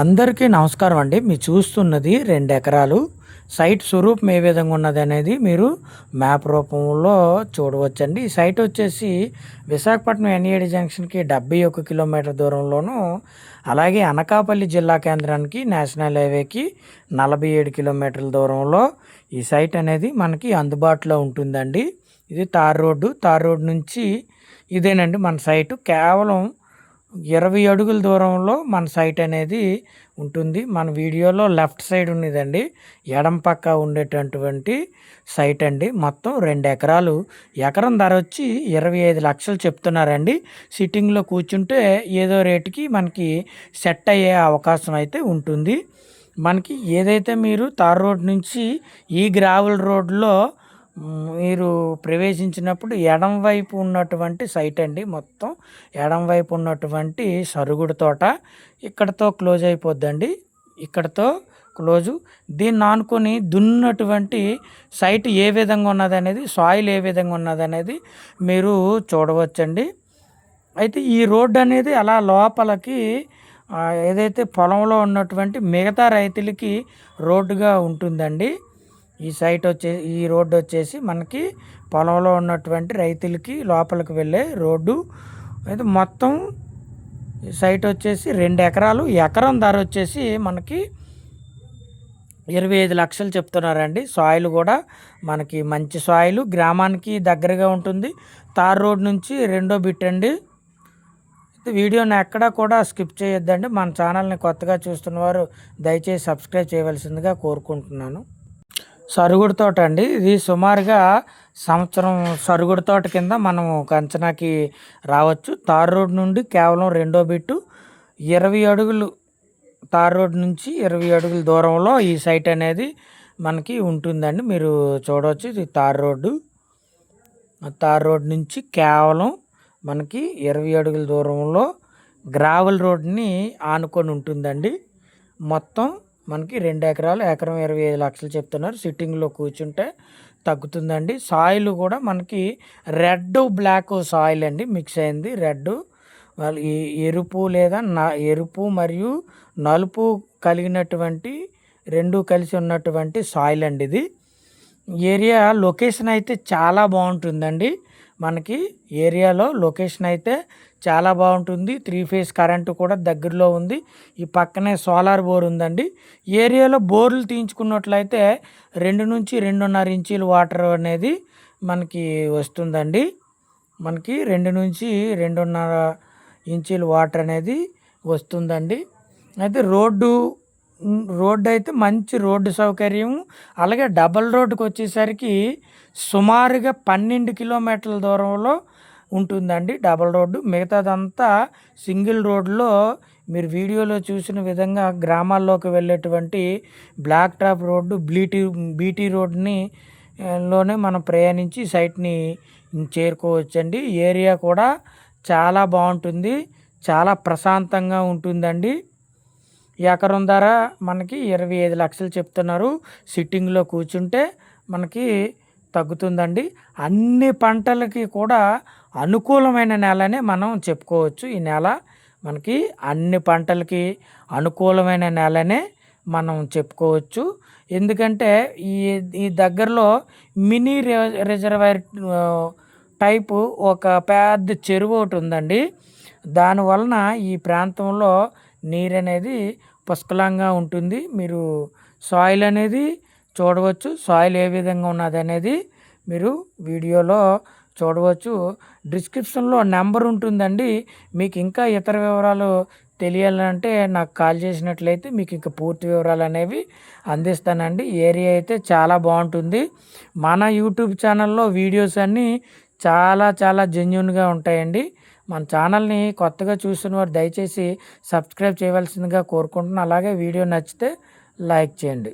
అందరికీ నమస్కారం అండి. మీరు చూస్తున్నది 2 ఎకరాలు. సైట్ స్వరూపం ఏ విధంగా ఉన్నదనేది మీరు మ్యాప్ రూపంలో చూడవచ్చండి. ఈ సైట్ వచ్చేసి విశాఖపట్నం ఎన్ఏడి జంక్షన్‌కి 71 కిలోమీటర్ దూరంలోను, అలాగే అనకాపల్లి జిల్లా కేంద్రానికి నేషనల్ హైవేకి 47 కిలోమీటర్ల దూరంలో ఈ సైట్ అనేది మనకి అందుబాటులో ఉంటుందండి. ఇది తార్ రోడ్డు. తార్ రోడ్ నుంచి ఇదేనండి మన సైటు. కేవలం 20 అడుగుల దూరంలో మన సైట్ అనేది ఉంటుంది. మన వీడియోలో లెఫ్ట్ సైడ్ ఉన్నదండి, ఎడం పక్క ఉండేటటువంటి సైట్ అండి. మొత్తం 2 ఎకరాలు. ఎకరం ధర వచ్చి 25 లక్షలు చెప్తున్నారండి. సిట్టింగ్లో కూర్చుంటే ఏదో రేటుకి మనకి సెట్ అయ్యే అవకాశం అయితే ఉంటుంది. మనకి ఏదైతే మీరు తార్ రోడ్ నుంచి ఈ గ్రావెల్ రోడ్లో మీరు ప్రవేశించినప్పుడు ఎడం వైపు ఉన్నటువంటి సైట్ అండి. మొత్తం ఎడం వైపు ఉన్నటువంటి సరుగుడు తోట ఇక్కడతో క్లోజ్ అయిపోద్దండి. ఇక్కడతో క్లోజు. దీన్ని ఆనుకొని దున్నటువంటి సైట్ ఏ విధంగా ఉన్నదనేది, సాయిల్ ఏ విధంగా ఉన్నదనేది మీరు చూడవచ్చండి. అయితే ఈ రోడ్డు అనేది అలా లోపలికి ఏదైతే పొలంలో ఉన్నటువంటి మిగతా రైతులకి రోడ్డుగా ఉంటుందండి. ఈ రోడ్డు వచ్చేసి మనకి పొలంలో ఉన్నటువంటి రైతులకి లోపలికి వెళ్ళే రోడ్డు. అయితే మొత్తం సైట్ వచ్చేసి 2 ఎకరాలు. ఎకరం ధర వచ్చేసి మనకి 25 లక్షలు చెప్తున్నారండి. సాయిల్ కూడా మనకి మంచి సాయిల్, గ్రామానికి దగ్గరగా ఉంటుంది. తార్ రోడ్ నుంచి రెండో బిట్ అండి. వీడియోని ఎక్కడా కూడా స్కిప్ చేయొద్దండి. మన ఛానల్ని కొత్తగా చూస్తున్నవారు దయచేసి సబ్స్క్రైబ్ చేయవలసిందిగా కోరుకుంటున్నాను. సరుగుడు తోట అండి. ఇది సుమారుగా సంవత్సరం సరుగుడు తోట కింద మనం అంచనాకి రావచ్చు. తార్ రోడ్ నుండి కేవలం రెండో బిట్టు 20 అడుగులు, తార్ రోడ్ నుంచి 20 అడుగుల దూరంలో ఈ సైట్ అనేది మనకి ఉంటుందండి. మీరు చూడవచ్చు, ఇది తార్ రోడ్డు. తార్ రోడ్ నుంచి కేవలం మనకి 20 అడుగుల దూరంలో గ్రావెల్ రోడ్ని ఆనుకొని ఉంటుందండి. మొత్తం మనకి 2 ఎకరాలు. ఎకరం 25 లక్షలు చెప్తున్నారు. సిట్టింగ్లో కూర్చుంటే తగ్గుతుందండి. సాయిల్ కూడా మనకి రెడ్ బ్లాక్ సాయిల్ అండి, మిక్స్ అయింది. రెడ్ ఈ ఎరుపు లేదా ఎరుపు మరియు నలుపు కలిగినటువంటి రెండు కలిసి ఉన్నటువంటి సాయిల్ అండి ఇది. ఏరియా లొకేషన్ అయితే చాలా బాగుంటుందండి. మనకి ఏరియాలో లొకేషన్ అయితే చాలా బాగుంటుంది. 3 ఫేజ్ కరెంటు కూడా దగ్గరలో ఉంది. ఈ పక్కనే సోలార్ బోర్ ఉందండి. ఏరియాలో బోర్లు తీయించుకున్నట్లయితే 2 నుంచి 2.5 ఇంచీలు వాటర్ అనేది మనకి వస్తుందండి. మనకి 2 నుంచి 2.5 ఇంచీలు వాటర్ అనేది వస్తుందండి. అయితే రోడ్డు అయితే మంచి రోడ్డు సౌకర్యం. అలాగే డబల్ రోడ్డుకి వచ్చేసరికి సుమారుగా 12 కిలోమీటర్ల దూరంలో ఉంటుందండి డబల్ రోడ్డు. మిగతాదంతా సింగిల్ రోడ్లో మీరు వీడియోలో చూసిన విధంగా గ్రామాల్లోకి వెళ్ళేటువంటి బ్లాక్ టాప్ రోడ్డు, బీటీ రోడ్ని లోనే మనం ప్రయాణించి సైట్ని చేరుకోవచ్చండి. ఏరియా కూడా చాలా బాగుంటుంది, చాలా ప్రశాంతంగా ఉంటుందండి. ఎకరం ధర మనకి 25 లక్షలు చెప్తున్నారు. సిట్టింగ్లో కూర్చుంటే మనకి తగ్గుతుందండి. అన్ని పంటలకి కూడా అనుకూలమైన నేలనే మనం చెప్పుకోవచ్చు. ఈ నేల మనకి అన్ని పంటలకి అనుకూలమైన నేలనే మనం చెప్పుకోవచ్చు. ఎందుకంటే ఈ దగ్గరలో మినీ రిజర్వాయర్ టైపు ఒక పెద్ద చెరువు ఒకటి ఉందండి. దానివలన ఈ ప్రాంతంలో నీరు అనేది పుష్కలంగా ఉంటుంది. మీరు సాయిల్ అనేది చూడవచ్చు. సాయిల్ ఏ విధంగా ఉన్నది అనేది మీరు వీడియోలో చూడవచ్చు. డిస్క్రిప్షన్లో నెంబర్ ఉంటుందండి. మీకు ఇంకా ఇతర వివరాలు తెలియాలంటే నాకు కాల్ చేసినట్లయితే మీకు ఇంకా పూర్తి వివరాలు అనేవి అందిస్తానండి. ఏరియా అయితే చాలా బాగుంటుంది. మన యూట్యూబ్ ఛానల్లో వీడియోస్ అన్నీ చాలా చాలా జెన్యూన్గా ఉంటాయండి. మన ఛానల్ని కొత్తగా చూస్తున్న వారు దయచేసి సబ్స్క్రైబ్ చేయవలసిందిగా కోరుకుంటున్నాను. అలాగే వీడియో నచ్చితే లైక్ చేయండి.